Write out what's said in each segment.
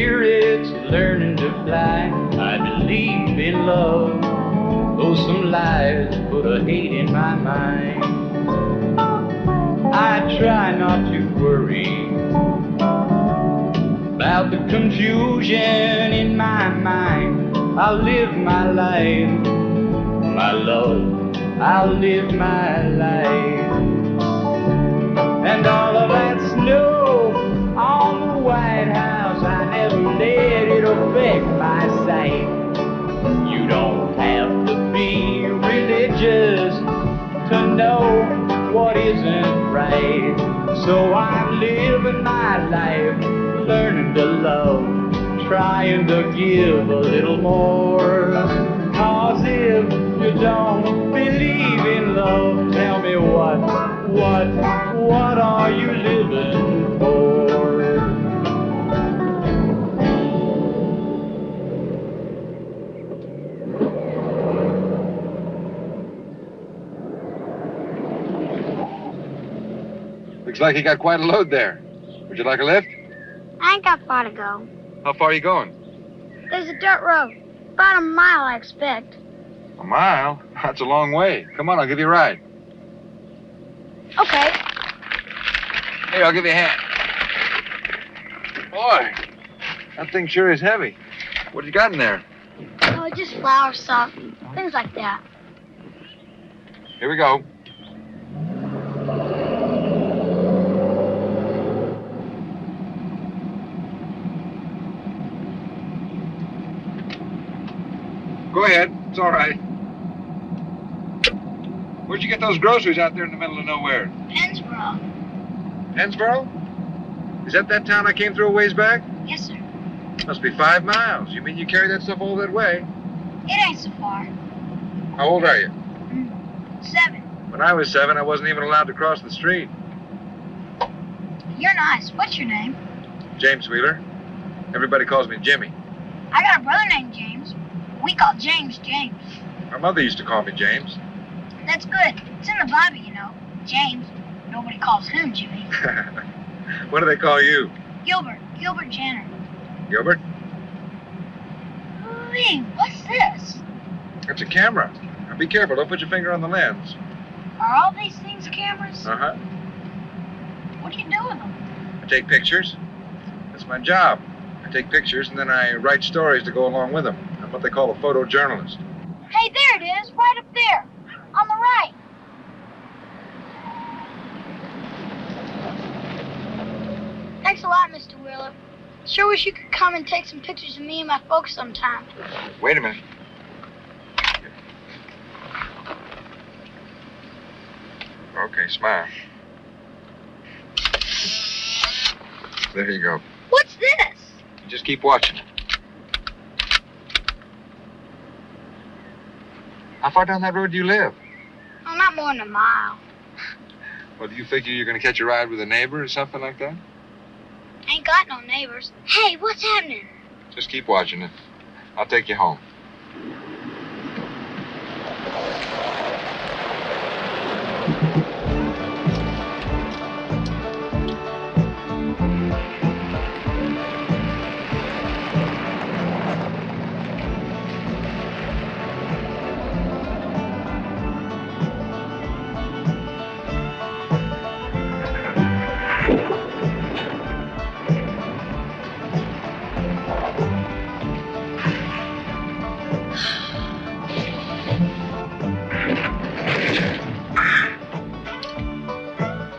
spirit's learning to fly. I believe in love, though some lies put a hate in my mind. I try not to worry about the confusion in my mind. I'll live my life, my love, I'll live my life. And all of that snow on the White House, I never let it affect my sight. You don't have to be religious to know what isn't right. So I'm living my life, learning to love, trying to give a little more. 'Cause if you don't believe in love, tell me what are you living for? Looks like you got quite a load there. Would you like a lift? I ain't got far to go. How far are you going? There's a dirt road. About a mile, I expect. A mile? That's a long way. Come on, I'll give you a ride. Okay. Here, I'll give you a hand. Boy, that thing sure is heavy. What you got in there? Oh, just flour, salt, things like that. Here we go. Go ahead. It's all right. Where'd you get those groceries out there in the middle of nowhere? Pennsboro. Pennsboro? Is that town I came through a ways back? Yes, sir. Must be 5 miles. You mean you carry that stuff all that way? It ain't so far. How old are you? 7. When I was 7, I wasn't even allowed to cross the street. You're nice. What's your name? James Wheeler. Everybody calls me Jimmy. I got a brother named James. We call James James. My mother used to call me James. That's good. It's in the Bible, you know. James. Nobody calls him Jimmy. What do they call you? Gilbert. Gilbert Jenner. Gilbert? Hey, what's this? That's a camera. Now be careful. Don't put your finger on the lens. Are all these things cameras? Uh-huh. What do you do with them? I take pictures. That's my job. I take pictures and then I write stories to go along with them. I'm what they call a photojournalist. Hey, there it is. Right up there. On the right. Thanks a lot, Mr. Wheeler. Sure wish you could come and take some pictures of me and my folks sometime. Wait a minute. Okay, smile. There you go. What's this? Just keep watching. How far down that road do you live? Oh, not more than a mile. Well, do you figure you're going to catch a ride with a neighbor or something like that? Ain't got no neighbors. Hey, what's happening? Just keep watching it. I'll take you home.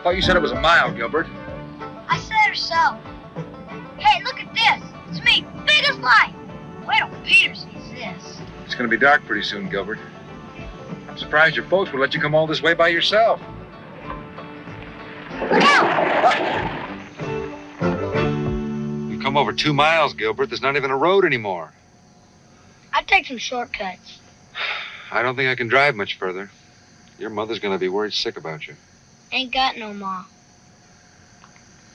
Oh, you said it was a mile, Gilbert. I said or so. Hey, look at this. It's me, big as life. Wait till Peter sees this. It's going to be dark pretty soon, Gilbert. I'm surprised your folks would let you come all this way by yourself. Look out! You've come over 2 miles, Gilbert. There's not even a road anymore. I'd take some shortcuts. I don't think I can drive much further. Your mother's going to be worried sick about you. Ain't got no ma.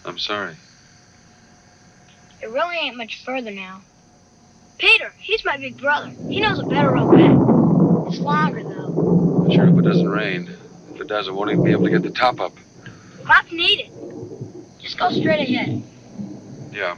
I'm sorry. It really ain't much further now. Peter, he's my big brother. He knows a better road back. It's longer, though. Sure, if it doesn't rain. If it does, I won't even be able to get the top up. Crops need it. Just go straight ahead. Yeah.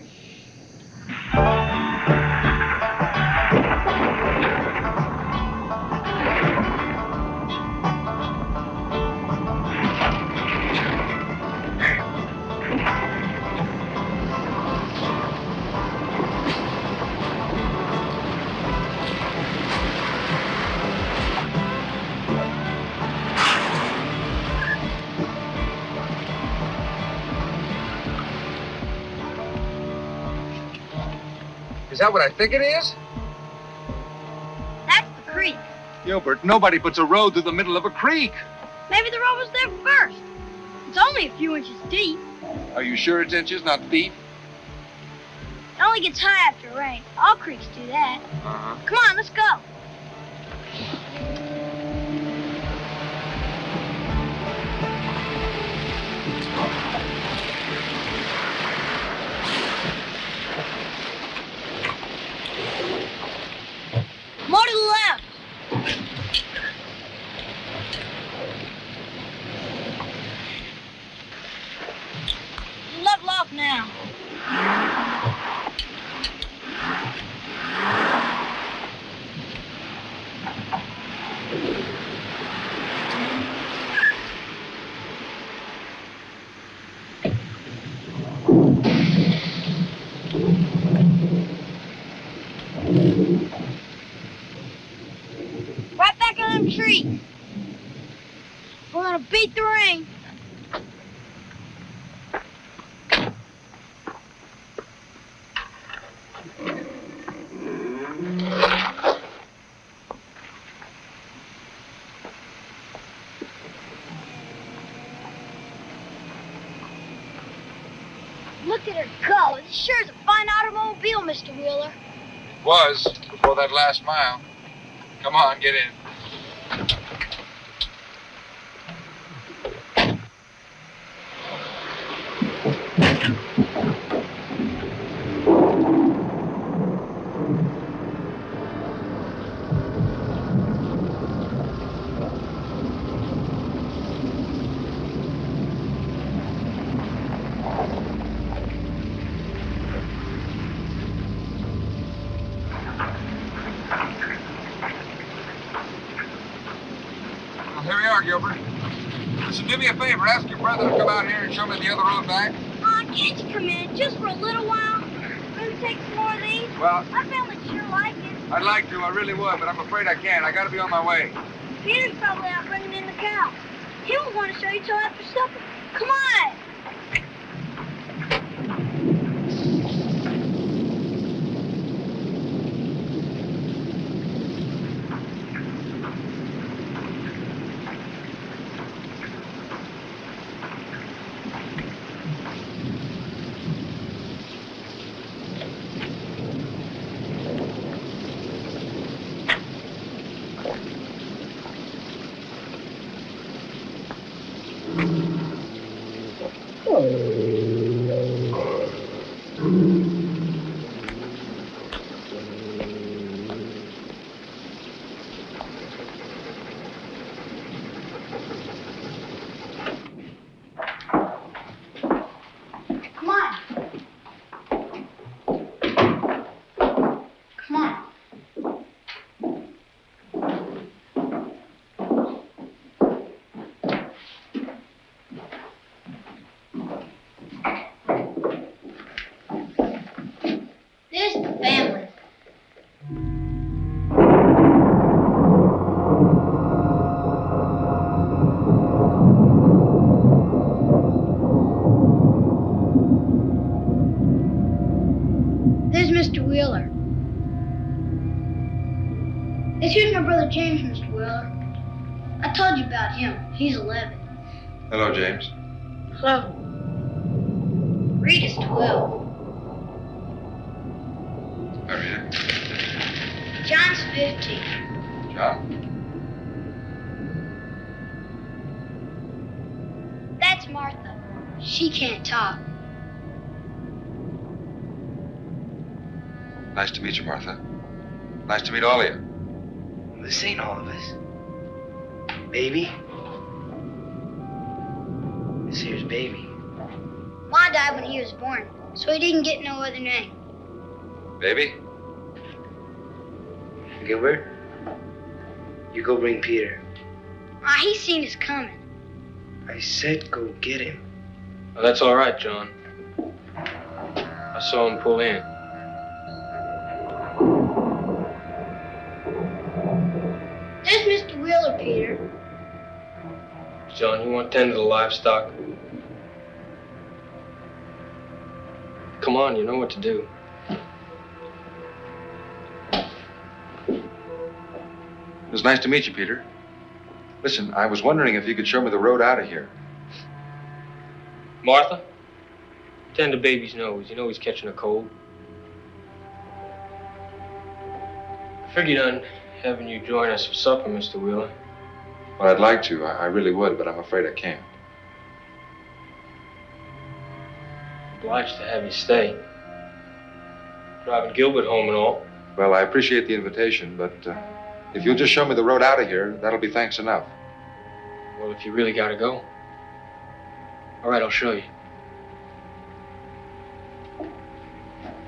Is that what I think it is? That's the creek. Gilbert, nobody puts a road through the middle of a creek. Maybe the road was there first. It's only a few inches deep. Are you sure it's inches, not feet? It only gets high after rain. All creeks do that. Uh-huh. Come on, let's go. More to the left. Level off now. Right back on them trees. We're gonna beat the rain. Look at her go. This sure is a fine automobile, Mr. Wheeler. It was, before that last mile. Come on, get in. Here we are, Gilbert. Listen, do me a favor. Ask your brother to come out here and show me the other road back. Can't you come in just for a little while? Maybe take some more of these? Well, I found it sure like it. I'd like to. I really would, but I'm afraid I can't. I gotta be on my way. Peter's probably out bringing in the cows. He won't want to show you till after supper. Come on! There's the family. There's Mr. Wheeler. This here's my brother James, Mr. Wheeler. I told you about him. He's 11. Hello, James. Hello. Rita's 12. How are you? John's 15. John? That's Martha. She can't talk. Nice to meet you, Martha. Nice to meet all of you. This ain't all of us. Baby? This here's Baby. Ma died when he was born, so he didn't get no other name. Baby? Gilbert? You go bring Peter. Ma, he's seen us coming. I said go get him. Oh, that's all right, John. I saw him pull in. There's Mr. Wheeler, Peter. John, you want to tend to the livestock? Come on, you know what to do. was nice to meet you, Peter. Listen, I was wondering if you could show me the road out of here. Martha, tend the baby's nose. You know he's catching a cold. I figured on having you join us for supper, Mr. Wheeler. Well, I'd like to. I really would, but I'm afraid I can't. Obliged to have you stay. Driving Gilbert home and all. Well, I appreciate the invitation, but if you'll just show me the road out of here, that'll be thanks enough. Well, if you really gotta go. All right, I'll show you.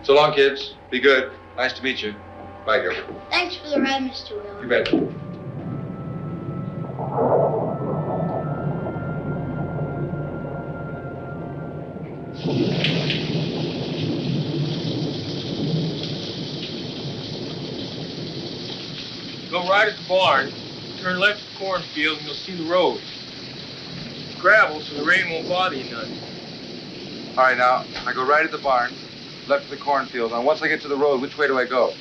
So long, kids. Be good. Nice to meet you. Bye, Gilbert. Thanks for the ride, Mr. Wheeler. You bet. Go right at the barn, turn left at the cornfield, and you'll see the road. It's gravel, so the rain won't bother you none. All right, now, I go right at the barn, left of the cornfield. Now, once I get to the road, which way do I go?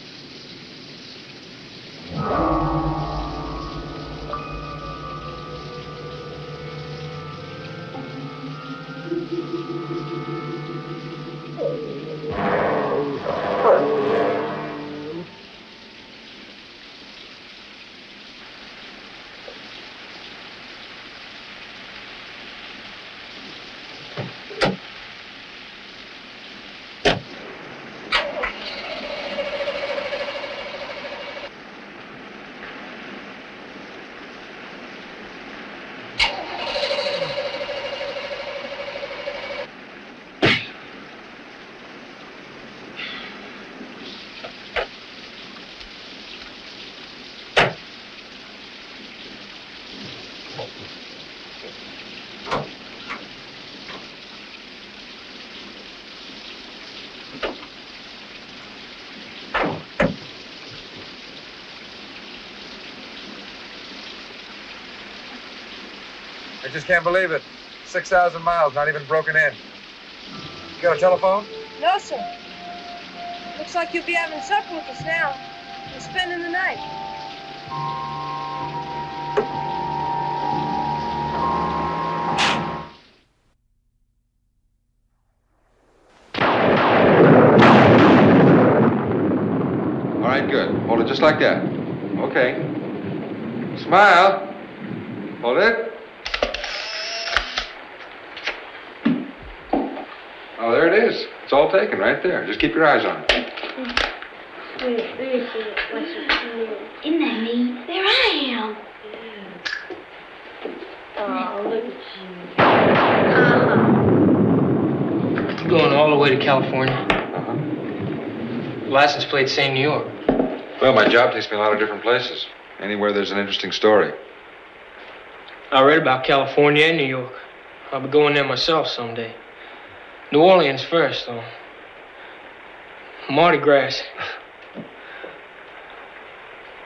I just can't believe it. 6,000 miles, not even broken in. You got a telephone? No, sir. Looks like you'll be having supper with us now. We're spending the night. All right, good. Hold it just like that. Okay. Smile. Hold it. Oh, there it is. It's all taken right there. Just keep your eyes on it. Isn't that neat? There I am. Oh, look at you. You're going all the way to California. Uh-huh. License plate saying New York. Well, my job takes me a lot of different places. Anywhere there's an interesting story. I read about California and New York. I'll be going there myself someday. New Orleans first, though. Mardi Gras.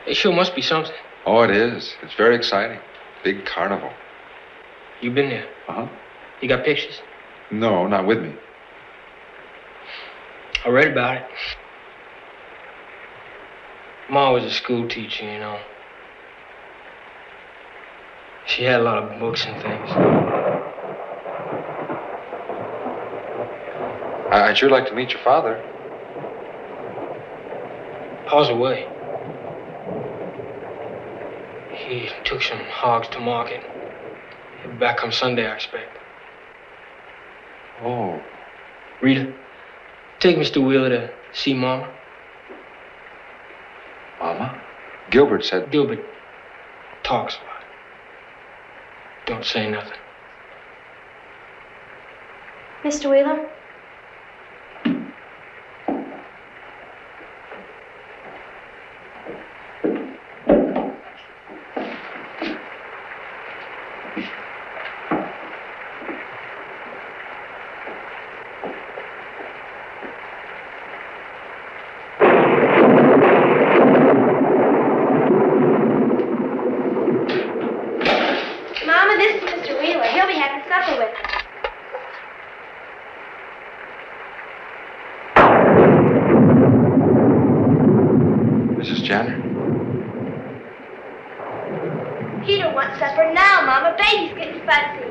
It sure must be something. Oh, it is. It's very exciting. Big carnival. You been there? Uh-huh. You got pictures? No, not with me. I read about it. Ma was a school teacher, you know. She had a lot of books and things. I'd sure like to meet your father. Pa's away. He took some hogs to market. He'll be back come Sunday, I expect. Oh. Rita, take Mr. Wheeler to see Mama. Mama? Gilbert said... Gilbert talks a lot. Don't say nothing. Mr. Wheeler? Mama, this is Mr. Wheeler. He'll be having supper with us. Mrs. Janner? for now, Mama. Baby's getting fat for you.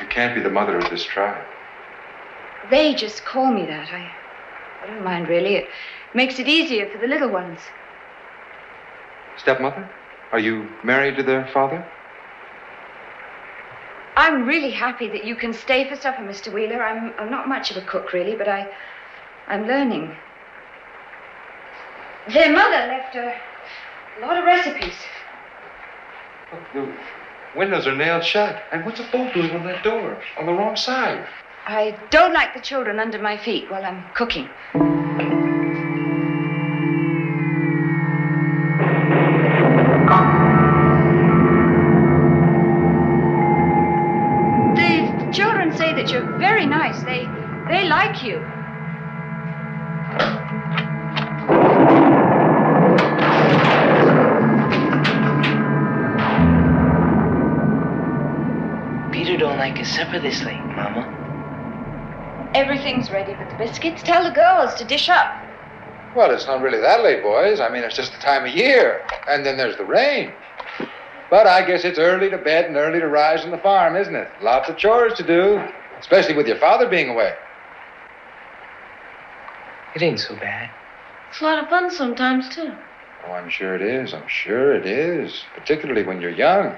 You can't be the mother of this child. They just call me that. I don't mind, really. It makes it easier for the little ones. Stepmother? Are you married to their father? I'm really happy that you can stay for supper, Mr. Wheeler. I'm not much of a cook, really, but I'm learning. Their mother left a lot of recipes. Look, the windows are nailed shut. And what's a bolt doing on that door? On the wrong side. I don't like the children under my feet while I'm cooking. The children say that you're very nice. They like you. Peter don't like his supper this late, Mama. Everything's ready but the biscuits. Tell the girls to dish up. Well, it's not really that late, boys. I mean, it's just the time of year. And then there's the rain. But I guess it's early to bed and early to rise on the farm, isn't it? Lots of chores to do, especially with your father being away. It ain't so bad. It's a lot of fun sometimes, too. Oh, I'm sure it is. I'm sure it is. Particularly when you're young.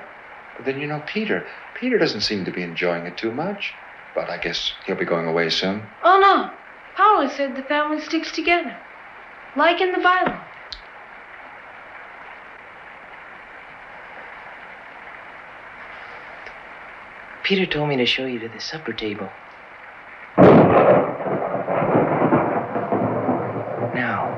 But then, you know, Peter doesn't seem to be enjoying it too much. But I guess he'll be going away soon. Oh, no. Polly said the family sticks together. Like in the Bible. Peter told me to show you to the supper table. Now.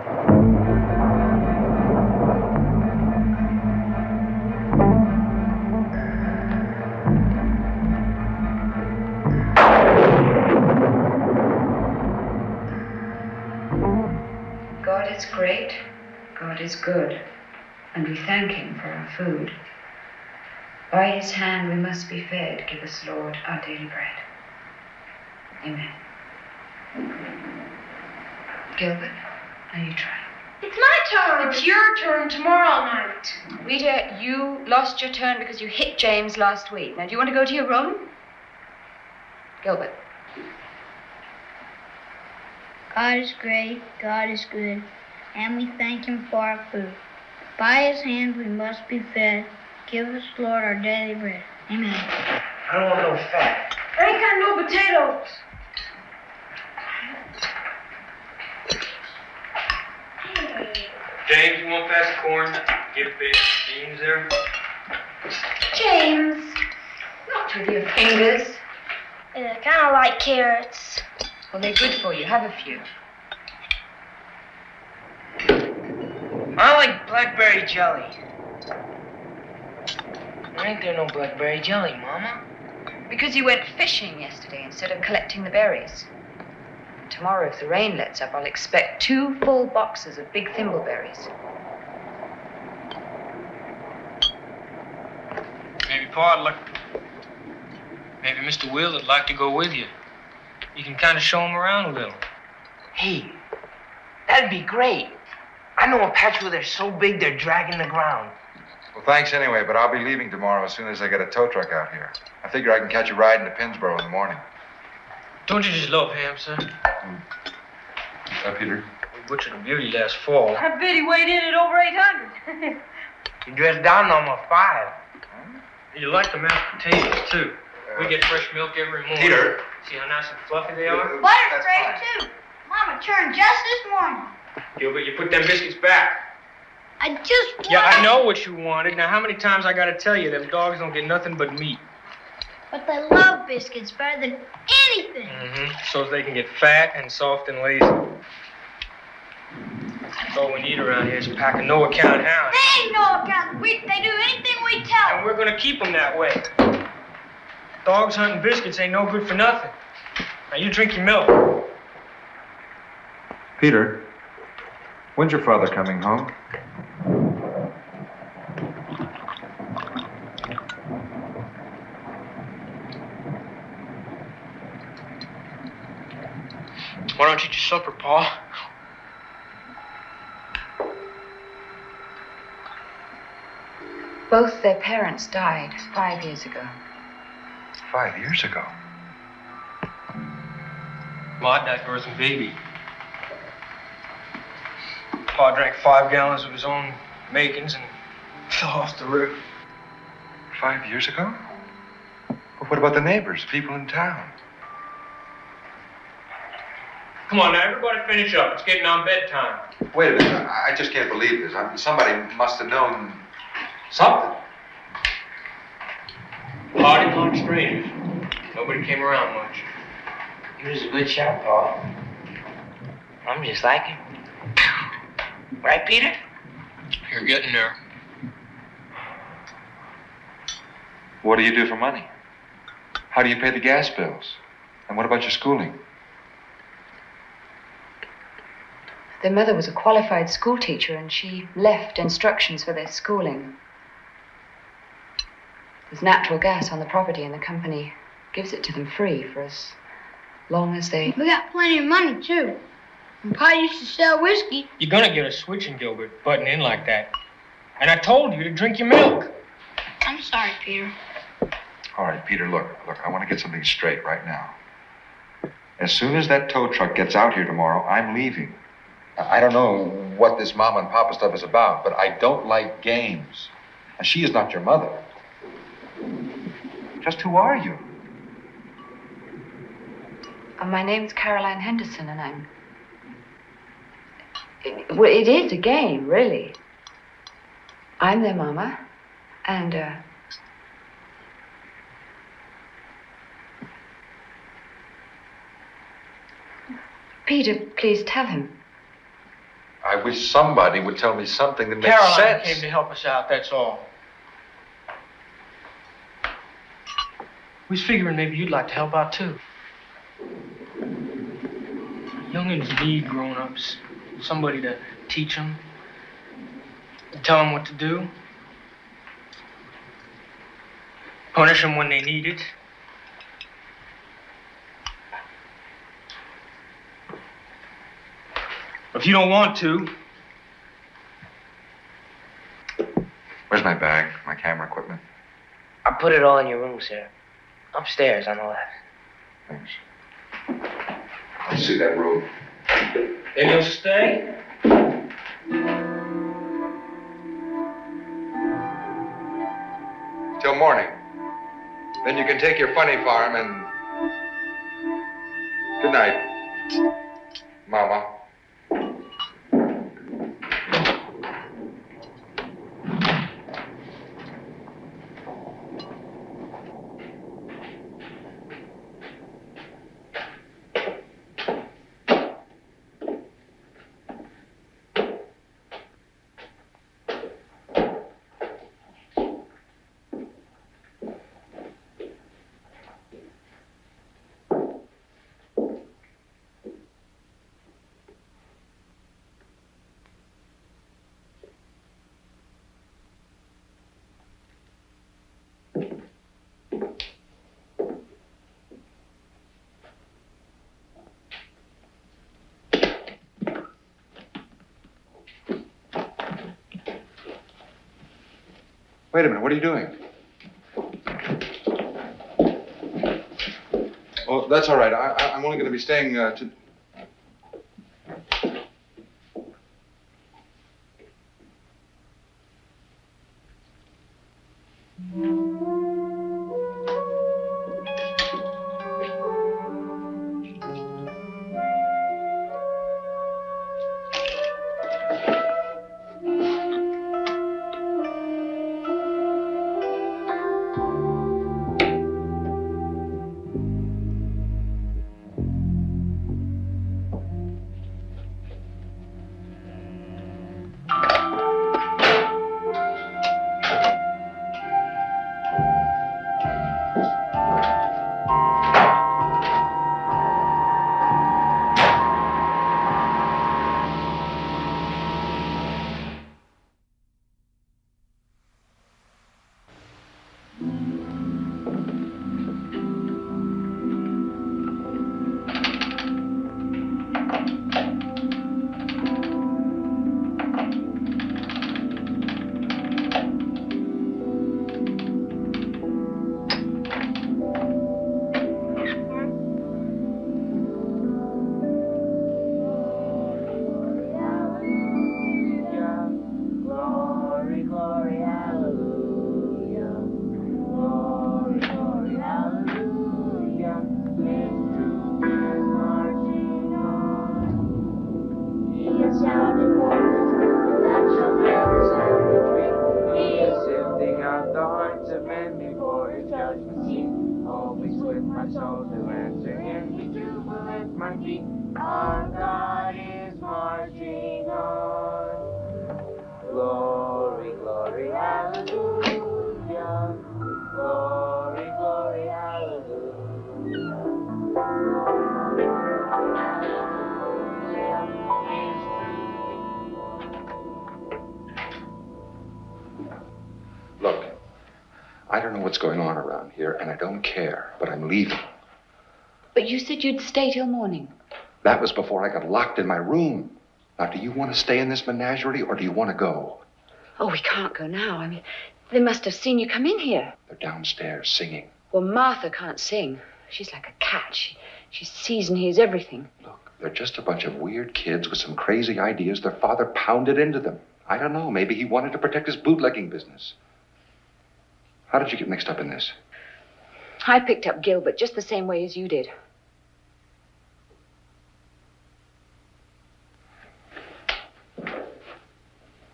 God is great, God is good, and we thank him for our food. By his hand we must be fed. Give us, Lord, our daily bread. Amen. Gilbert, are you trying? It's my turn. It's your turn tomorrow night. Rita, you lost your turn because you hit James last week. Now, do you want to go to your room? Gilbert. God is great, God is good, and we thank him for our food. By his hand we must be fed. Give us, Lord, our daily bread. Amen. I don't want no fat. I ain't got no potatoes. James, you want to pass the corn? Get big beans there. James, not with your fingers. I kind of like carrots. Well, they're good for you. Have a few. I like blackberry jelly. Why ain't there no blackberry jelly, Mama? Because you went fishing yesterday instead of collecting the berries. Tomorrow, if the rain lets up, I'll expect 2 full boxes of big thimbleberries. Maybe Pa would like... Maybe Mr. Will would like to go with you. You can kind of show him around a little. Hey, that'd be great. I know a patch where they're so big they're dragging the ground. Well, thanks anyway, but I'll be leaving tomorrow as soon as I get a tow truck out here. I figure I can catch a ride into Pinsboro in the morning. Don't you just love ham, sir? Peter? We butchered a beauty last fall. I bet he weighed in at over 800. You dressed down on my 5. You like the mashed potatoes, too. We get fresh milk every morning. Peter. See how nice and fluffy they are? Butter's great, too. Mama churned just this morning. Gilbert, you put them biscuits back. I just want... Yeah, I know what you wanted. Now, how many times I gotta tell you, them dogs don't get nothing but meat. But they love biscuits better than anything. So they can get fat and soft and lazy. That's all we need around here is a pack of no-account hounds. They ain't no account. They do anything we tell them. And we're gonna keep them that way. Dogs hunting biscuits ain't no good for nothing. Now, you drink your milk. Peter, when's your father coming home? Why don't you eat your supper, Pa? Both their parents died 5 years ago. 5 years ago? Ma died birthing baby. Pa drank 5 gallons of his own makings and fell off the roof. 5 years ago? But what about the neighbors, people in town? Come on now, everybody finish up. It's getting on bedtime. Wait a minute. I just can't believe this. Somebody must have known something. Pa didn't like strangers. Nobody came around much. He was a good shot, Pa. I'm just like him. Right, Peter? You're getting there. What do you do for money? How do you pay the gas bills? And what about your schooling? Their mother was a qualified school teacher and she left instructions for their schooling. There's natural gas on the property and the company gives it to them free for as long as they... We got plenty of money, too. And Pa used to sell whiskey. You're gonna get a switching, Gilbert, butting in like that. And I told you to drink your milk. I'm sorry, Peter. All right, Peter, look, I want to get something straight right now. As soon as that tow truck gets out here tomorrow, I'm leaving. I don't know what this mama and papa stuff is about, but I don't like games. And she is not your mother. Just who are you? My name's Caroline Henderson and I'm... Well, it is a game, really. I'm their mama and, Peter, please tell him. I wish somebody would tell me something that makes Caroline sense. came to help us out, that's all. We was figuring maybe you'd like to help out, too. Youngins need grown-ups. Somebody to teach them. Tell them what to do. Punish them when they need it. If you don't want to... Where's my bag, my camera equipment? I put it all in your room, sir. Upstairs on the left. Thanks. I'll see that room. Then you'll stay? Till morning. Then you can take your funny farm and... Good night, Mama. Wait a minute, what are you doing? Oh, that's all right. I'm only going to be staying to... hearts of men before his judgment seat. Always with my soul to answer him, be true at my feet. Our God is marching on. Glory, glory, hallelujah. Glory, glory, hallelujah. Look, I don't know what's going on around here, and I don't care, but I'm leaving. But you said you'd stay till morning. That was before I got locked in my room. Now, do you want to stay in this menagerie, or do you want to go? Oh, we can't go now. I mean, they must have seen you come in here. They're downstairs singing. Well, Martha can't sing. She's like a cat. She sees and hears everything. Look, they're just a bunch of weird kids with some crazy ideas their father pounded into them. I don't know. Maybe he wanted to protect his bootlegging business. How did you get mixed up in this? I picked up Gilbert just the same way as you did.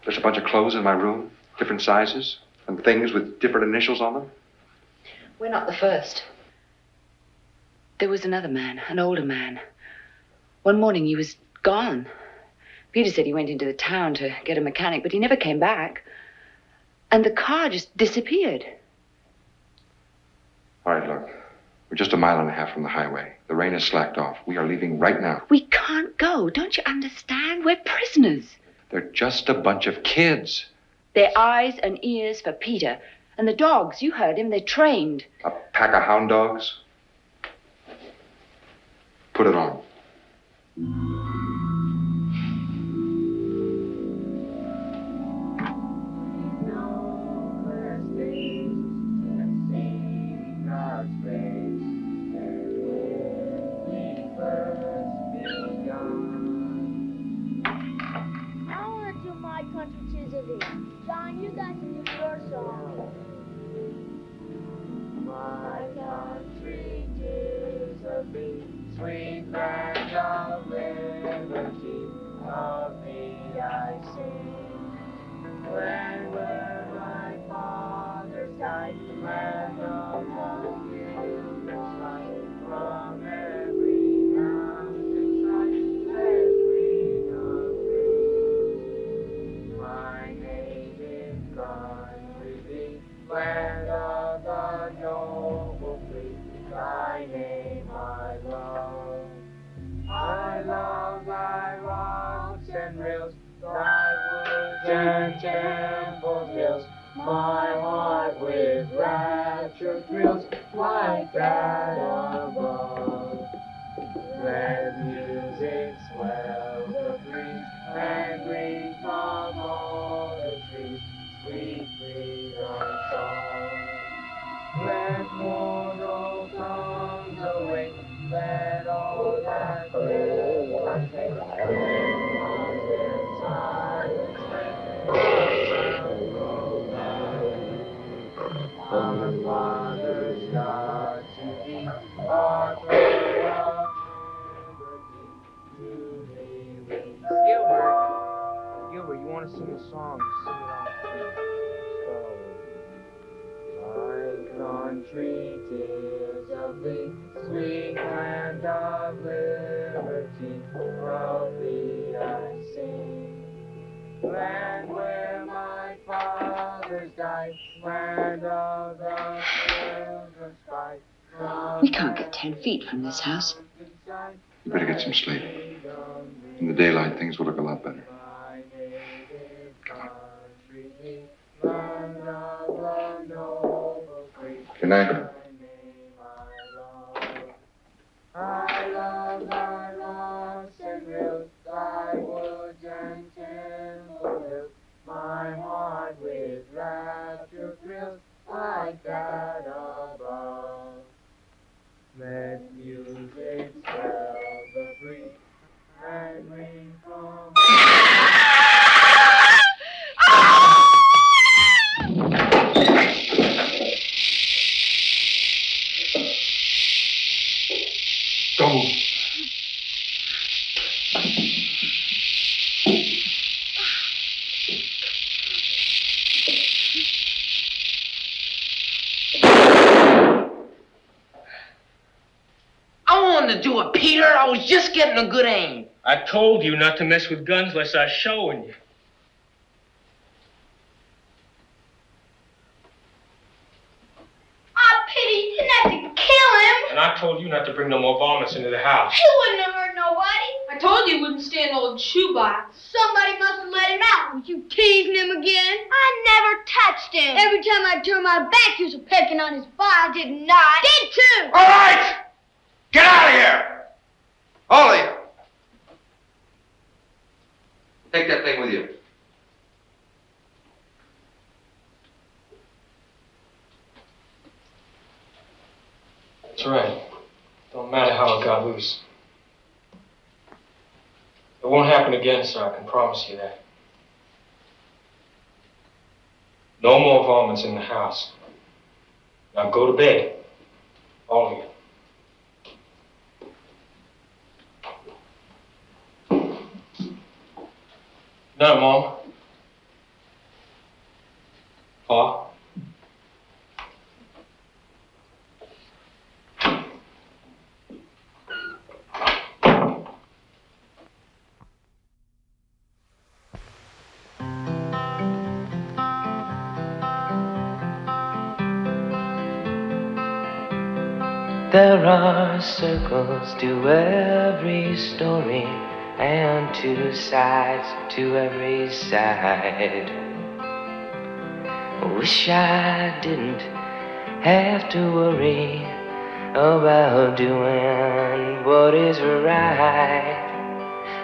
There's a bunch of clothes in my room, different sizes, and things with different initials on them. We're not the first. There was another man, an older man. One morning he was gone. Peter said he went into the town to get a mechanic, but he never came back. And the car just disappeared. All right, look. We're just a mile and a half from the highway. The rain has slacked off. We are leaving right now. We can't go. Don't you understand? We're prisoners. They're just a bunch of kids. They're eyes and ears for Peter. And the dogs, you heard him, they're trained. A pack of hound dogs? Put it on. John, you got to do your song. My country is a big, sweet land of liberty. Of thee I sing. When will my fathers die? Land of the children's light. From every mountain side, let freedom ring. My native country be, land of the noble free. Thy name I love. I love thy rocks and rills, thy woods and temple hills. My heart with rapture thrills like that above. Let music swell the breeze and ring from all the trees, sweet freedom song. Let mortal tongues awake, let all that praise partake. Let their silence our Father's God to thee, our prayer of liberty to thee we Gilbert, you want to sing a song? Sing it on the key. My country, 'tis of thee, sweet land of liberty, of thee I sing. Land where my fathers died, land of the children's fight. We can't get 10 feet from this house. You better get some sleep. In the daylight, things will look a lot better. Good night. I love thy rocks and rills, thy woods and temple hills. My heart with rapture thrills like that above. Let music swell the breeze and ring from Don't move. nothing to do with Peter. I was just getting a good aim. I told you not to mess with guns unless I was showing you. Oh, Pete, you didn't have to kill him. And I told you not to bring no more varmints into the house. He wouldn't have hurt nobody. I told you he wouldn't stand old shoebox. Somebody must have let him out. Was you teasing him again? I never touched him. Every time I turned my back, you was pecking on his file, did not. Did too. All right! Get out of here! All of you. Take that thing with you. That's right. Don't matter how it got loose. It won't happen again, sir. I can promise you that. No more varmints in the house. Now go to bed. All of you. Night, Mom. Pa. There are circles to every story and two sides to every side. Wish I didn't have to worry about doing what is right.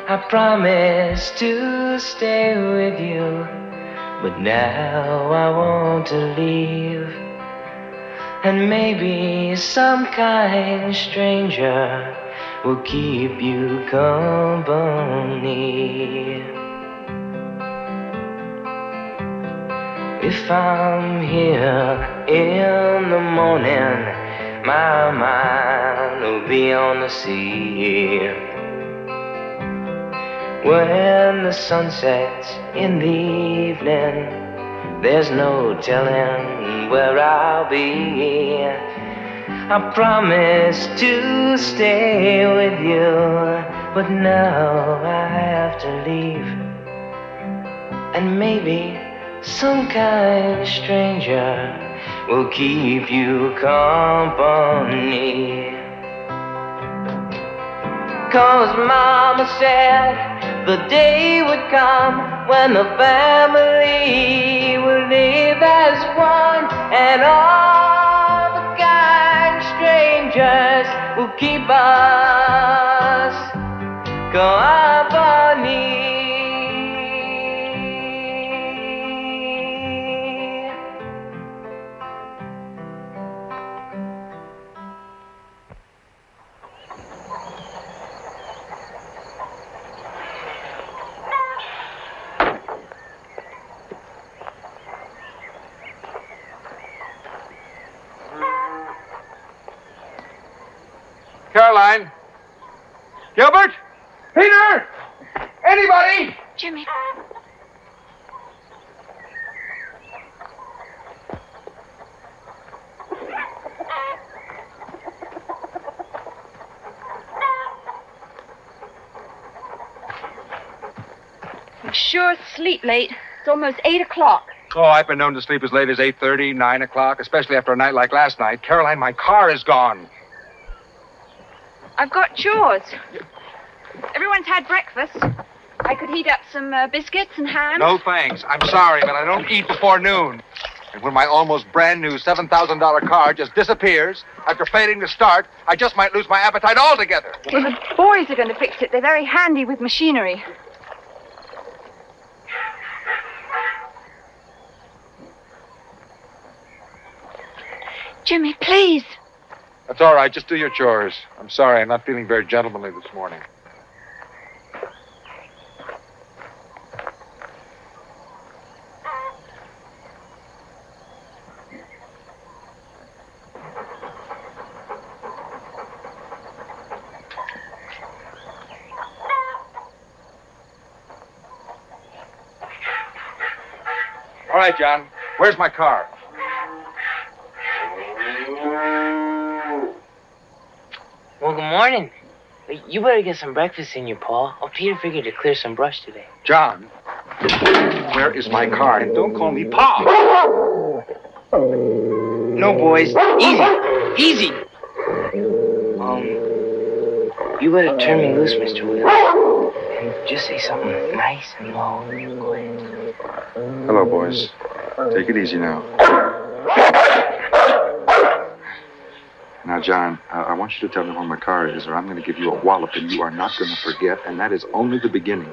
I promised to stay with you, but now I want to leave. And maybe some kind stranger will keep you company. If I'm here in the morning, my mind will be on the sea. When the sun sets in the evening, there's no telling where I'll be. I promised to stay with you, but now I have to leave. And maybe some kind stranger will keep you company. 'Cause Mama said the day would come when the family will live as one, and all the kind strangers will keep us company. Caroline? Gilbert? Peter? Anybody? Jimmy. You sure sleep late. It's almost 8 o'clock. Oh, I've been known to sleep as late as 8:30, 9 o'clock, especially after a night like last night. Caroline, my car is gone. I've got chores. Everyone's had breakfast. I could heat up some biscuits and ham. No thanks. I'm sorry, but I don't eat before noon. And when my almost brand new $7,000 car just disappears after failing to start, I just might lose my appetite altogether. Well, the boys are going to fix it. They're very handy with machinery. Jimmy, please. That's all right. Just do your chores. I'm sorry. I'm not feeling very gentlemanly this morning. All right, John. Where's my car? Welcome morning. You better get some breakfast in you, Paul. Oh, Peter figured to clear some brush today. John, where is my car? And don't call me Pa. No, boys. Easy. You better turn me loose, Mr. Williams. And just say something nice and low. Go ahead. Hello, boys. Take it easy now. Now, John, I want you to tell me where my car is, or I'm going to give you a wallop and you are not going to forget, and that is only the beginning.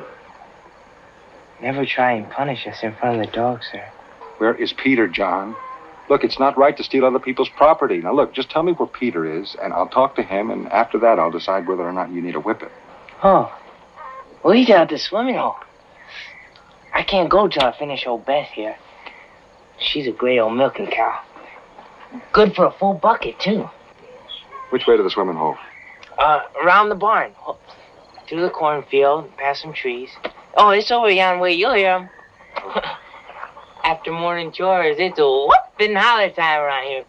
Never try and punish us in front of the dog, sir. Where is Peter, John? Look, it's not right to steal other people's property. Now, look, just tell me where Peter is, and I'll talk to him, and after that, I'll decide whether or not you need a whipping. Oh. Well, he's out the swimming hole. I can't go till I finish old Beth here. She's a great old milking cow. Good for a full bucket, too. Which way to the swimming hole? Around the barn. Through the cornfield, past some trees. Oh, it's over yon way. You'll hear 'em. After morning chores, it's a whoop and holler time around here.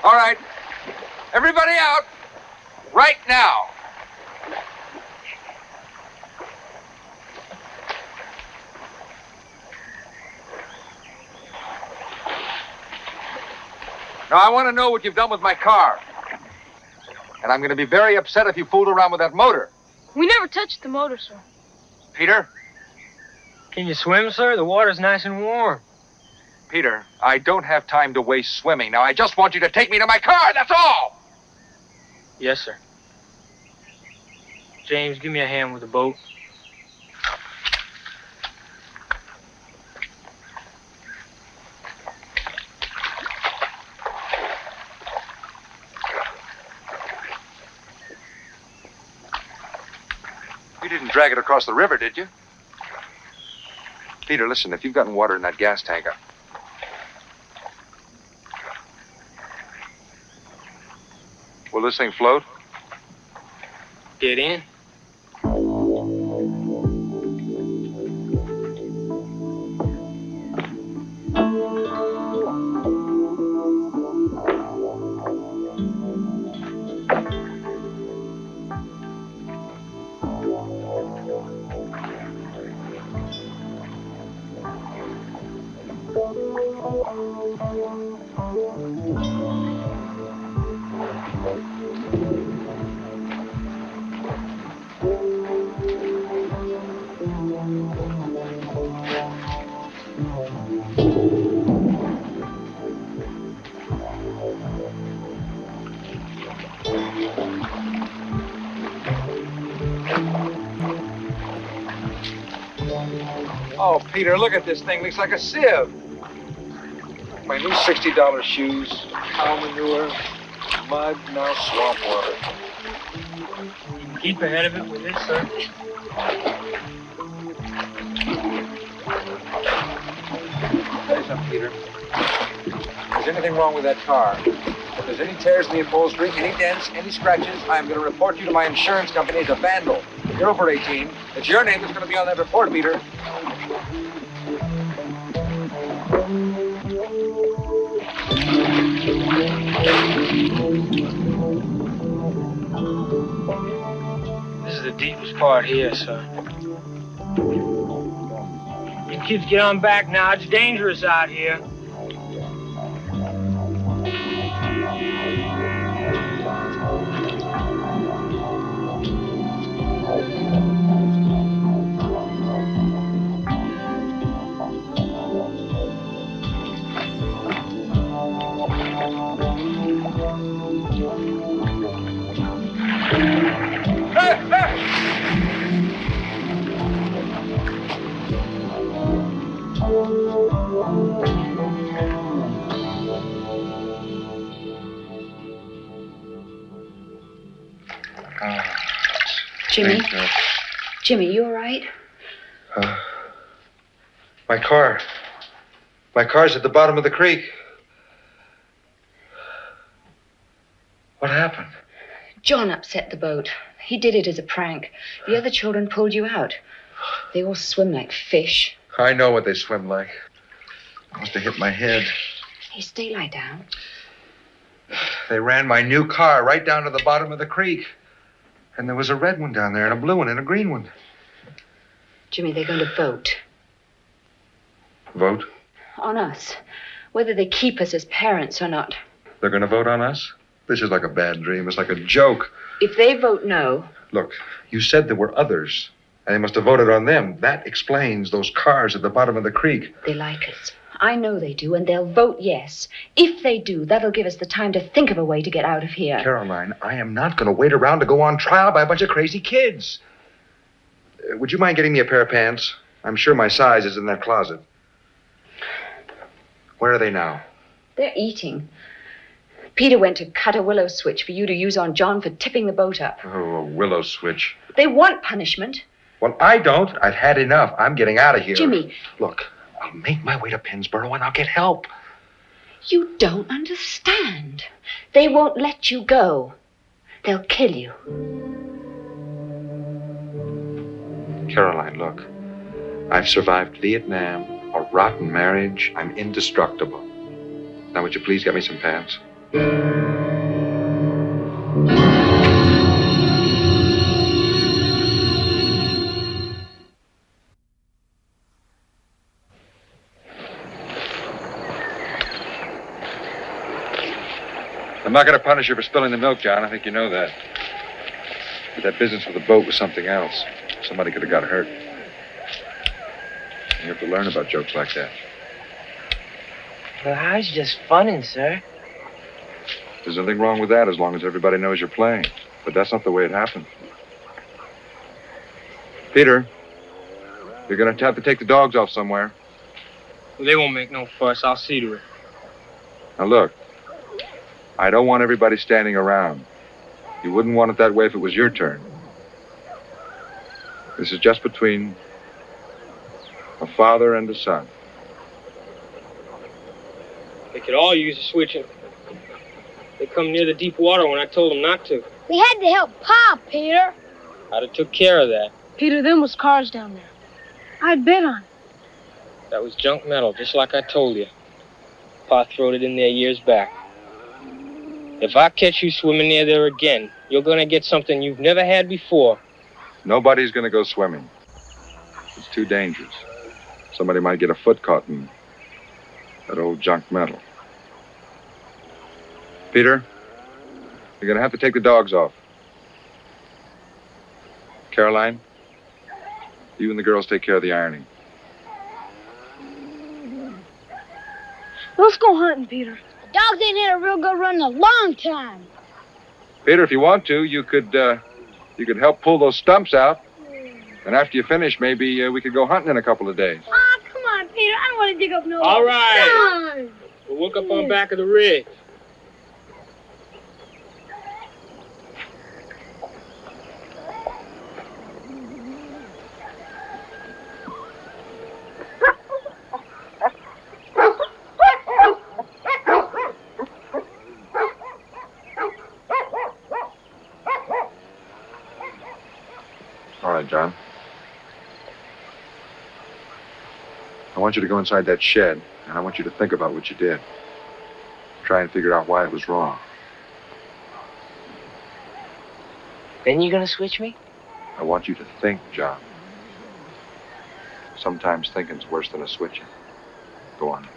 All right. Everybody out. Right now. Now, I want to know what you've done with my car. And I'm going to be very upset if you fooled around with that motor. We never touched the motor, sir. Peter? Can you swim, sir? The water's nice and warm. Peter, I don't have time to waste swimming. Now, I just want you to take me to my car, that's all! Yes, sir. James, give me a hand with the boat. You didn't drag it across the river, did you? Peter, listen, if you've gotten water in that gas tank, will this thing float? Get in. Oh, Peter, look at this thing. Looks like a sieve. My new $60 shoes, cow manure, mud, now swamp water. You can keep ahead of it with this, sir. Tell you something, Peter. If there's anything wrong with that car, if there's any tears in the upholstery, any dents, any scratches, I'm going to report you to my insurance company as a vandal. You're over 18. It's your name that's going to be on that report, Peter. This is the deepest part here, sir. You kids get on back now. It's dangerous out here. Jimmy? Jimmy, you all right? My car. My car's at the bottom of the creek. What happened? John upset the boat. He did it as a prank. The other children pulled you out. They all swim like fish. I know what they swim like. I must have hit my head. Hey, stay lie down. They ran my new car right down to the bottom of the creek. And there was a red one down there, and a blue one, and a green one. Jimmy, they're going to vote. Vote? On us. Whether they keep us as parents or not. They're going to vote on us? This is like a bad dream. It's like a joke. If they vote no... Look, you said there were others, and they must have voted on them. That explains those cars at the bottom of the creek. They like us. I know they do, and they'll vote yes. If they do, that'll give us the time to think of a way to get out of here. Caroline, I am not going to wait around to go on trial by a bunch of crazy kids. Would you mind getting me a pair of pants? I'm sure my size is in that closet. Where are they now? They're eating. Peter went to cut a willow switch for you to use on John for tipping the boat up. Oh, a willow switch. They want punishment. Well, I don't. I've had enough. I'm getting out of here. Jimmy. Look, I'll make my way to Pennsboro and I'll get help. You don't understand. They won't let you go. They'll kill you. Caroline, look. I've survived Vietnam, a rotten marriage. I'm indestructible. Now, would you please get me some pants? I'm not going to punish you for spilling the milk, John. I think you know that. But that business with the boat was something else. Somebody could have got hurt. You have to learn about jokes like that. Well, I was just funning, sir. There's nothing wrong with that as long as everybody knows you're playing. But that's not the way it happened. Peter, you're going to have to take the dogs off somewhere. Well, they won't make no fuss. I'll see to it. Now, look. I don't want everybody standing around. You wouldn't want it that way if it was your turn. This is just between a father and a son. They could all use a switching. They come near the deep water when I told them not to. We had to help Pa, Peter. I'd have took care of that. Peter, them was cars down there. I'd bet on it. That was junk metal, just like I told you. Pa throwed it in there years back. If I catch you swimming near there again, you're gonna get something you've never had before. Nobody's gonna go swimming. It's too dangerous. Somebody might get a foot caught in that old junk metal. Peter, you're gonna have to take the dogs off. Caroline, you and the girls take care of the ironing. Let's go hunting, Peter. The dogs ain't had a real good run in a long time. Peter, if you want to, you could help pull those stumps out. And after you finish, maybe we could go hunting in a couple of days. Aw, want to dig up no All right. Come on. We'll work up on back of the ridge. All right, John. I want you to go inside that shed, and I want you to think about what you did. Try and figure out why it was wrong. Then you gonna switch me? I want you to think, John. Sometimes thinking's worse than a switching. Go on.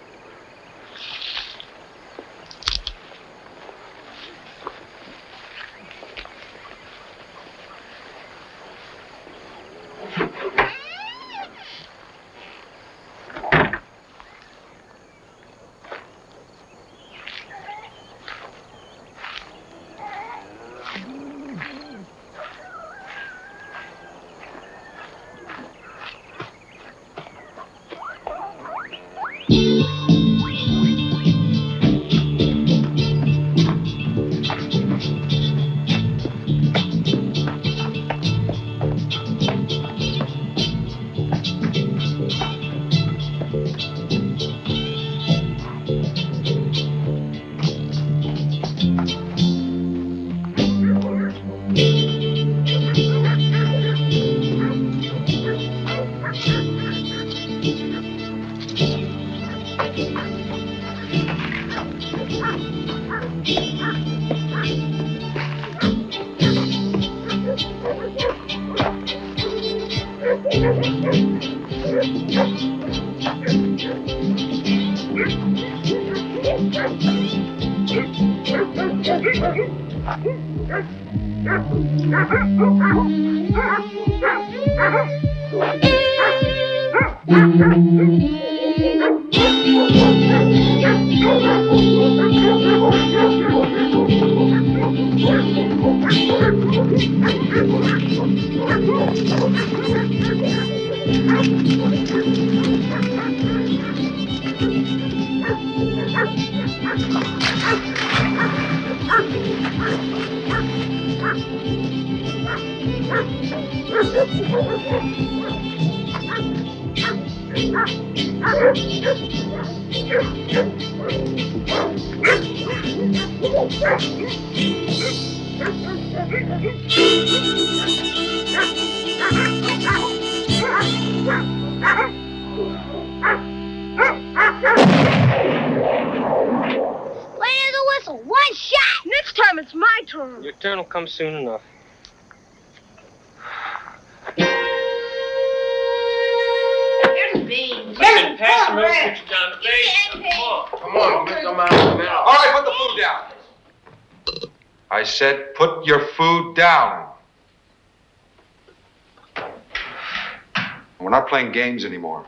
Your turn will come soon enough. Here's beans. Listen, pass the milk, put you down the base. Come on. Come on, get them out of the middle. All right, put the food down. I said put your food down. We're not playing games anymore.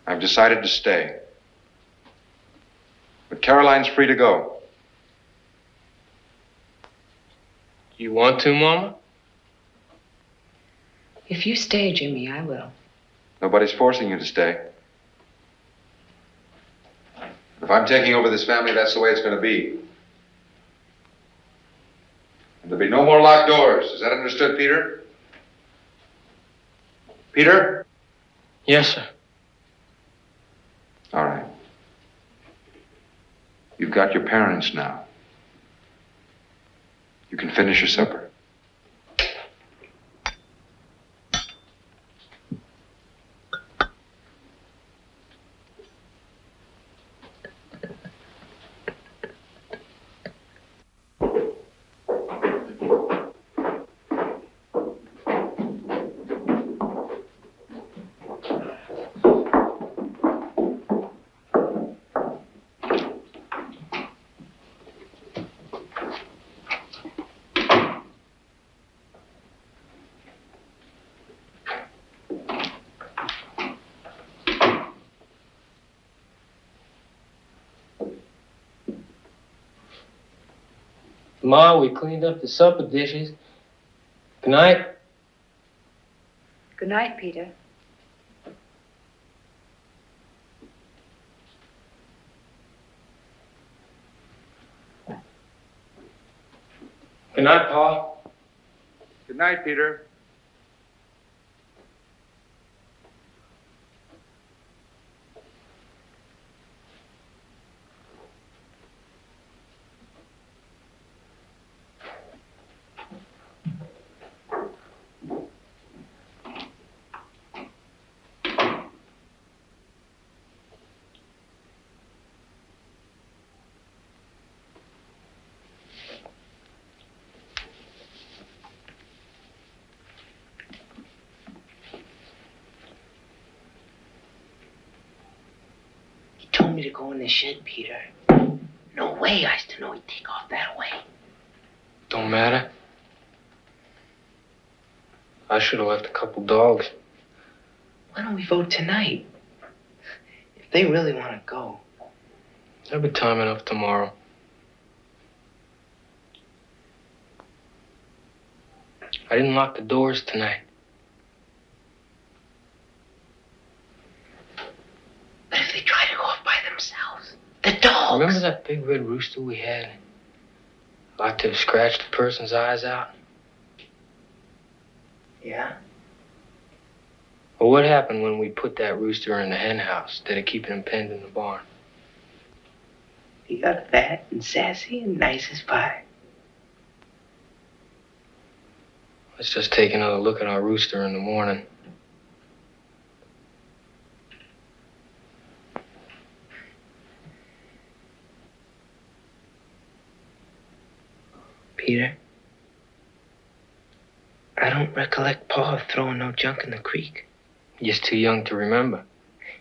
I've decided to stay. But Caroline's free to go. You want to, Mama? If you stay, Jimmy, I will. Nobody's forcing you to stay. If I'm taking over this family, that's the way it's going to be. And there'll be no more locked doors. Is that understood, Peter? Peter? Yes, sir. All right. You've got your parents now. You can finish your supper. Ma, we cleaned up the supper dishes. Good night. Good night, Peter. Good night, Pa. Good night, Peter. He told me to go in the shed, Peter. No way I used to know he'd take off that way. Don't matter. I should have left a couple dogs. Why don't we vote tonight? If they really want to go. There'll be time enough tomorrow. I didn't lock the doors tonight. But if they try to go off by themselves, the dogs. Remember that big red rooster we had? Like to have scratched a person's eyes out? Yeah? Well, what happened when we put that rooster in the hen house instead of keeping him penned in the barn? He got fat and sassy and nice as pie. Let's just take another look at our rooster in the morning. Peter, I don't recollect Pa throwing no junk in the creek. You're too young to remember.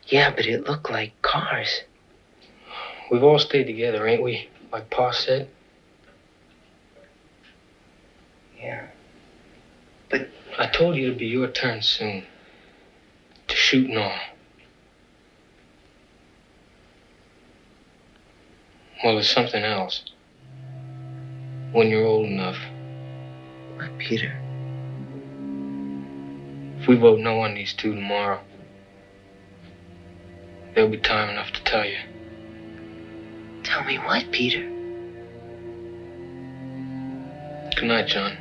Yeah, but it looked like cars. We've all stayed together, ain't we? Like Pa said. Yeah. But I told you it'd be your turn soon. To shoot and all. Well, there's something else. When you're old enough. what, Peter? If we vote no on these two tomorrow, there'll be time enough to tell you. Tell me what, Peter? Good night, John.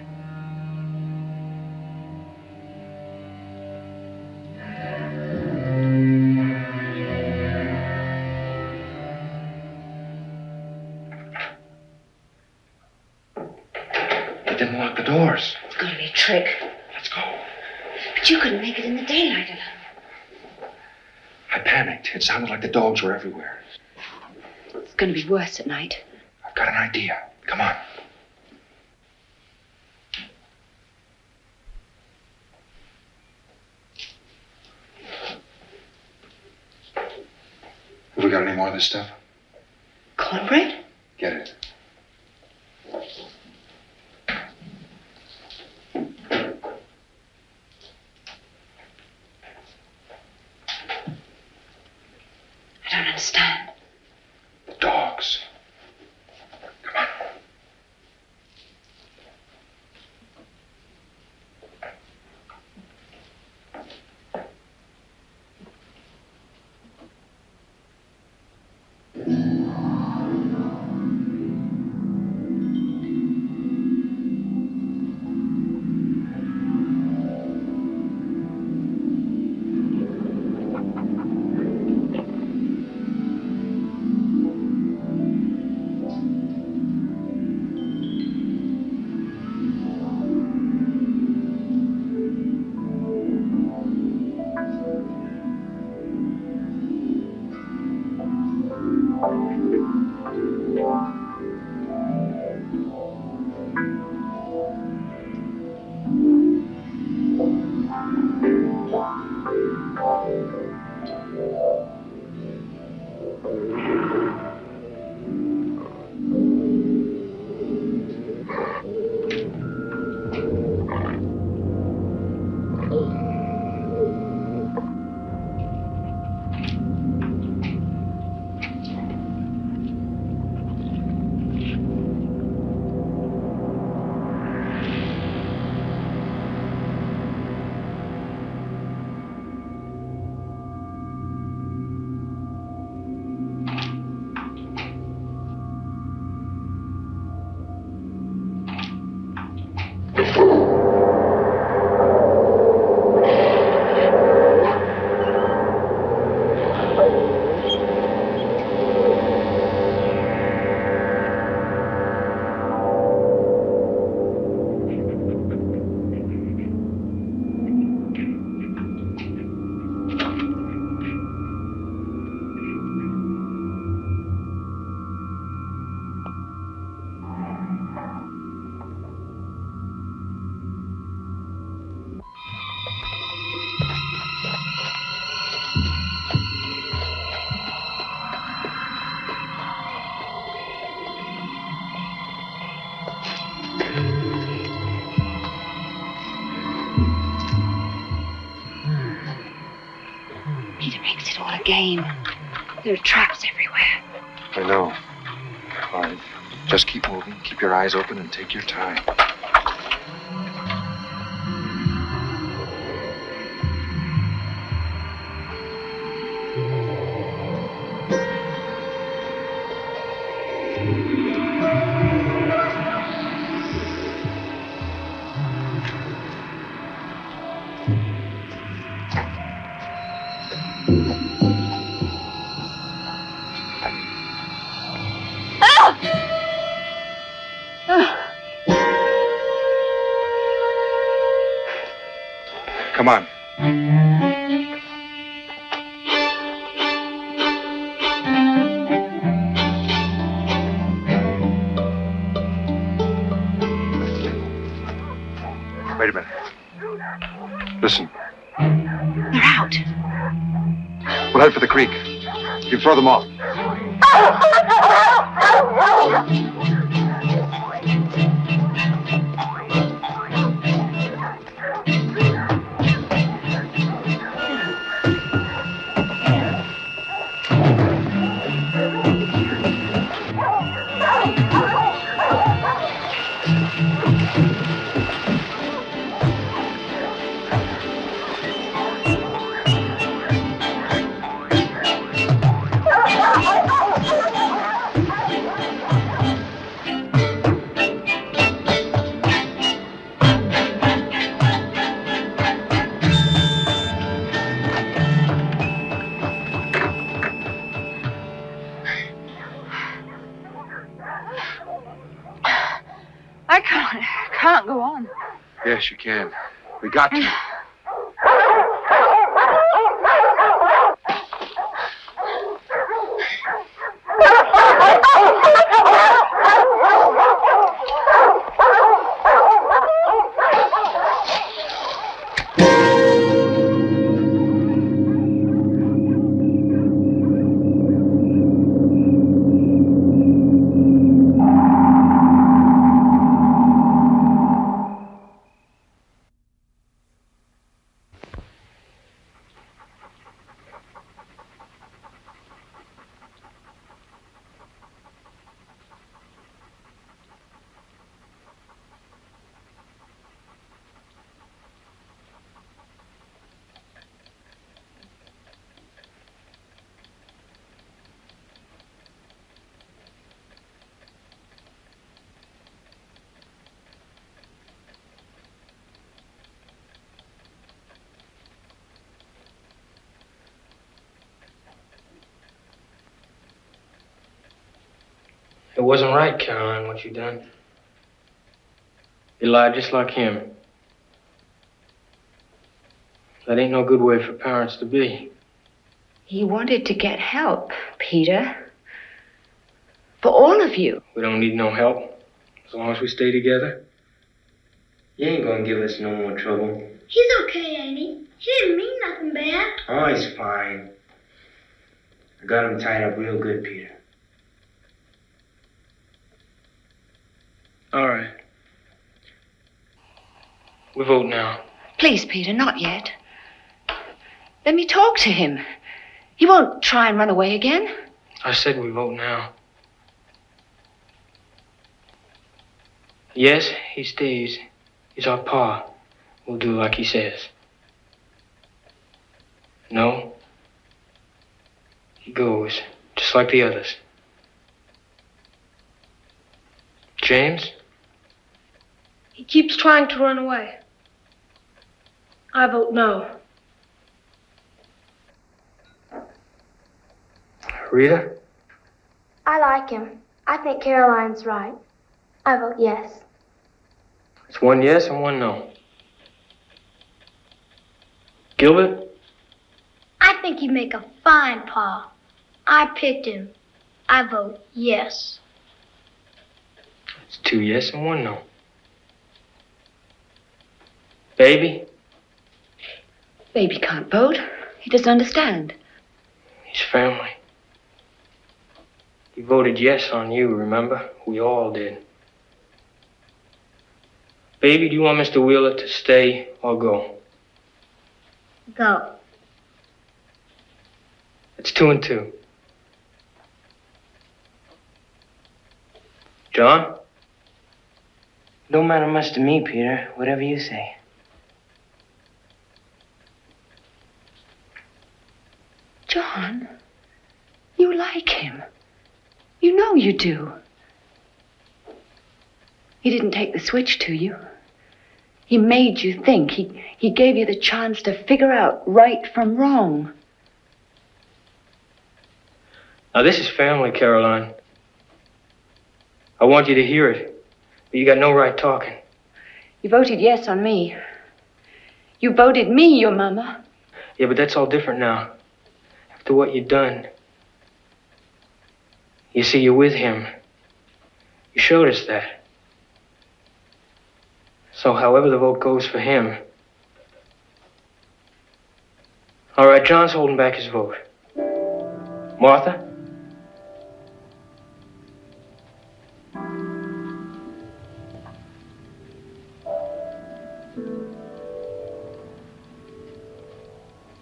They didn't lock the doors. It's got to be a trick. Let's go. But you couldn't make it in the daylight alone. I panicked. It sounded like the dogs were everywhere. It's going to be worse at night. I've got an idea. Come on. Have we got any more of this stuff? Cornbread? Get it. I don't understand. The dogs. Come on. game. There are traps everywhere. I know. All right. Just keep moving, keep your eyes open, and take your time. Come on. Wait a minute. Listen. They're out. We'll head for the creek. You throw them off. I can't go on. Yes, you can. We got to. It wasn't right, Caroline, what you done. You lied just like him. That ain't no good way for parents to be. He wanted to get help, Peter. For all of you. We don't need no help, as long as we stay together. You ain't gonna give us no more trouble. He's okay, ain't he? He didn't mean nothing bad. Oh, he's fine. I got him tied up real good, Peter. All right. We vote now. Please, Peter, not yet. Let me talk to him. He won't try and run away again. I said we vote now. Yes, he stays. He's our pa. We'll do like he says. No. He goes, just like the others. James? He keeps trying to run away. I vote no. Rita? I like him. I think Caroline's right. I vote yes. It's one yes and one no. Gilbert? I think he'd make a fine pa. I picked him. I vote yes. It's two yes and one no. Baby? Baby can't vote. He doesn't understand. He's family. He voted yes on you, remember? We all did. Baby, do you want Mr. Wheeler to stay or go? Go. It's 2 and 2. John? Don't matter much to me, Peter. Whatever you say. John, you like him. You know you do. He didn't take the switch to you. He made you think. He gave you the chance to figure out right from wrong. Now, this is family, Caroline. I want you to hear it, but you got no right talking. You voted yes on me. You voted me your mama. Yeah, but that's all different now. After what you've done. You see, you're with him. You showed us that. So however the vote goes for him. All right, John's holding back his vote. Martha?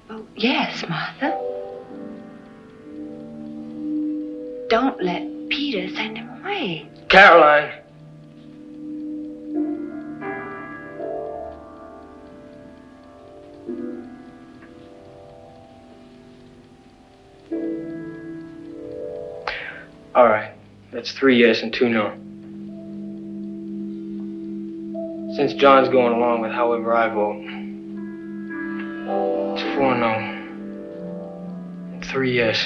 Oh, yes, Martha. Don't let Peter send him away. Caroline! All right, that's 3 yes and 2 no. Since John's going along with however I vote, it's 4 no and 3 yes.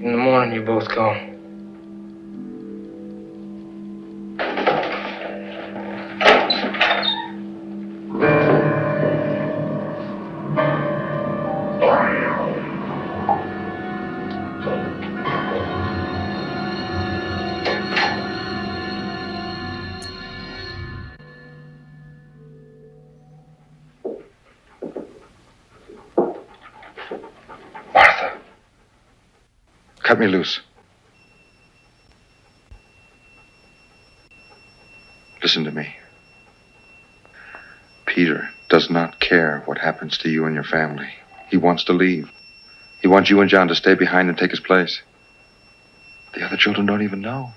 In the morning, you both go. Martha, cut me loose. Listen to me. Peter does not care what happens to you and your family. He wants to leave. He wants you and John to stay behind and take his place. The other children don't even know.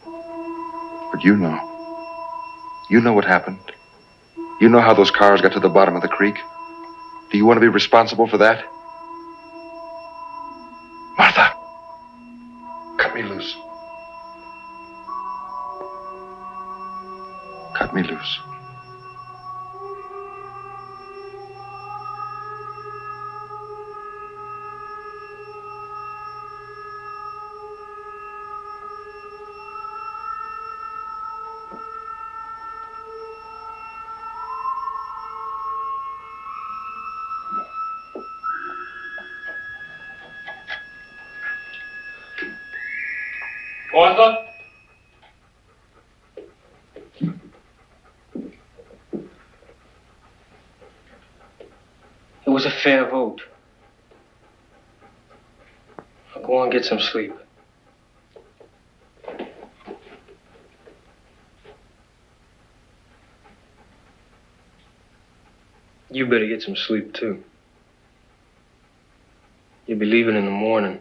But you know. You know what happened. You know how those cars got to the bottom of the creek. Do you want to be responsible for that? Martha, cut me loose. Cut me loose. Martha? It was a fair vote. I'll go on and get some sleep. You better get some sleep, too. You'll be leaving in the morning.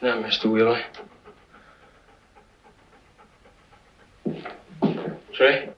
Good night, Mr. Wheeler. Trey?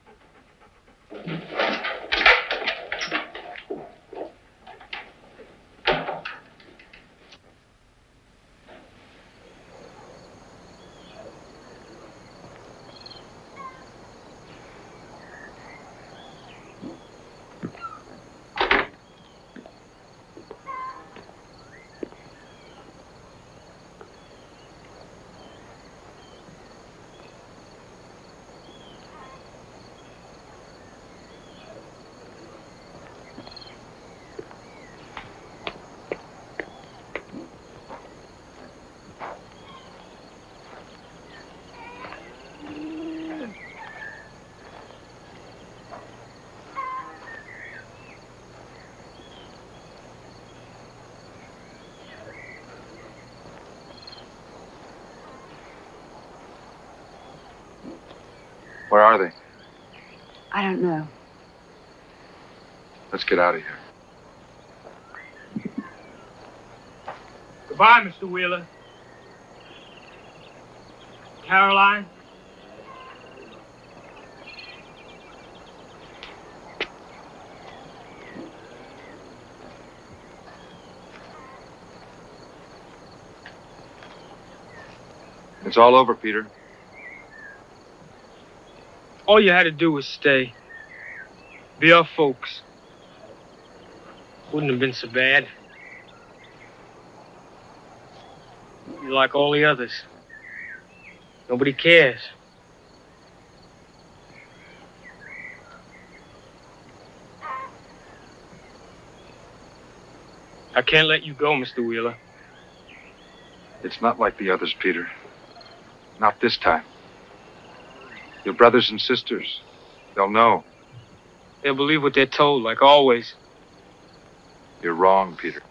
Where are they? I don't know. Let's get out of here. Goodbye, Mr. Wheeler. Caroline? It's all over, Peter. All you had to do was stay. Be our folks. Wouldn't have been so bad. You're like all the others. Nobody cares. I can't let you go, Mr. Wheeler. It's not like the others, Peter. Not this time. Your brothers and sisters, they'll know. They'll believe what they're told, like always. You're wrong, Peter.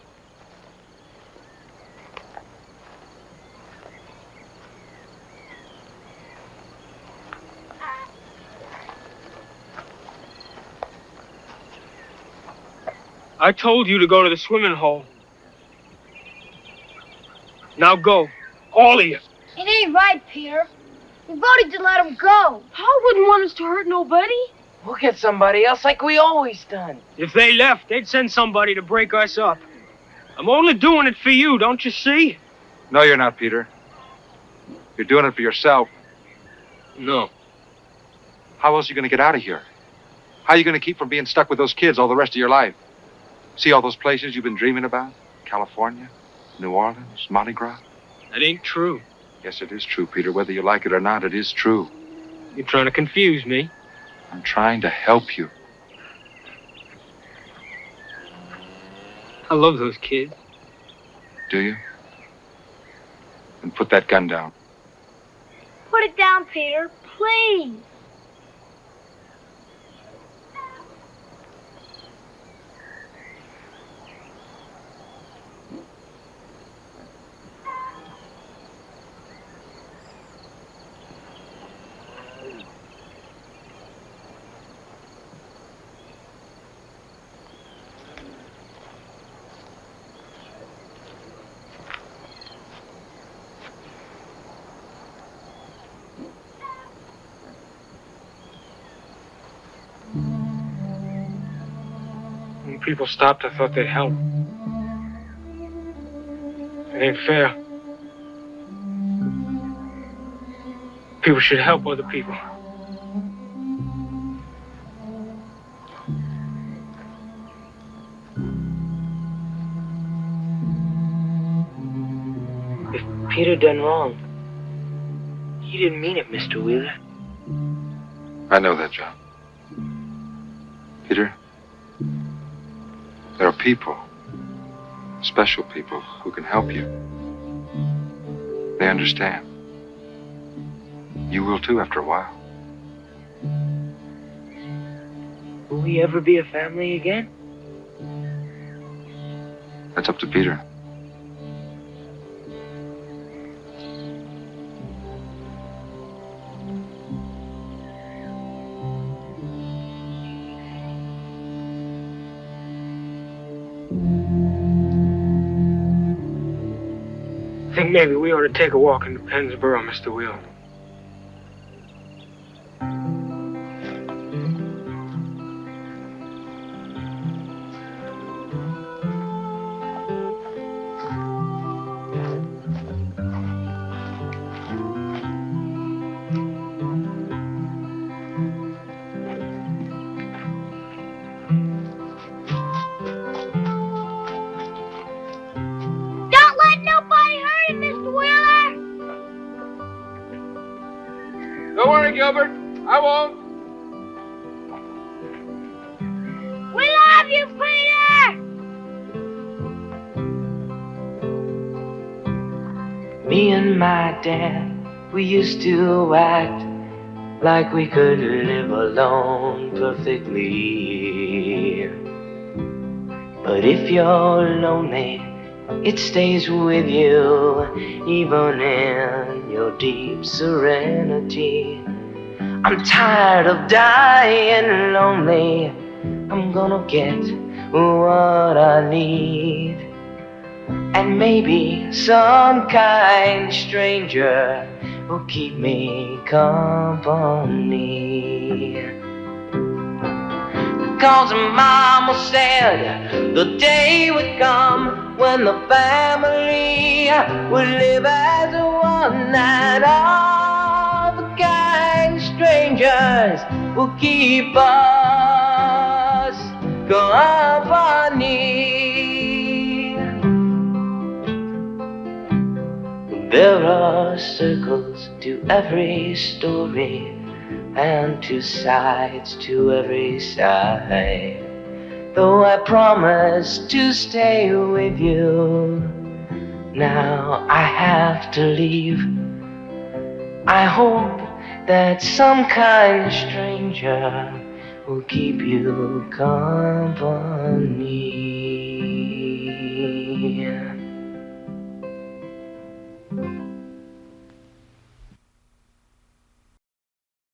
I told you to go to the swimming hole. Now go. All of you. It ain't right, Peter. We voted to let him go. Paul wouldn't want us to hurt nobody. We'll get somebody else like we always done. If they left, they'd send somebody to break us up. I'm only doing it for you, don't you see? No, you're not, Peter. You're doing it for yourself. No. How else are you going to get out of here? How are you going to keep from being stuck with those kids all the rest of your life? See all those places you've been dreaming about? California, New Orleans, Mardi Gras? That ain't true. Yes, it is true, Peter. Whether you like it or not, it is true. You're trying to confuse me. I'm trying to help you. I love those kids. Do you? Then put that gun down. Put it down, Peter, please. When people stopped, I thought they'd help. It ain't fair. People should help other people. If Peter done wrong, he didn't mean it, Mr. Wheeler. I know that, John. Peter, there are people, special people, who can help you. They understand. You will too after a while. Will we ever be a family again? That's up to Peter. I think maybe we ought to take a walk into Pennsboro, Mr. Wheeler. Don't let nobody hurt him, Mr. Wheeler. Don't worry, Gilbert. I won't. We love you, Peter. Me and my dad, we used to act like we could live alone perfectly. But if you're lonely, it stays with you, even in your deep serenity. I'm tired of dying lonely. I'm gonna get what I need. And maybe some kind stranger will keep me company. 'Cause Mama said the day would come when the family would live as one, and all the kind strangers will keep us company. There are circles to every story, and two sides to every side. Though I promised to stay with you, now I have to leave. I hope that some kind stranger will keep you company.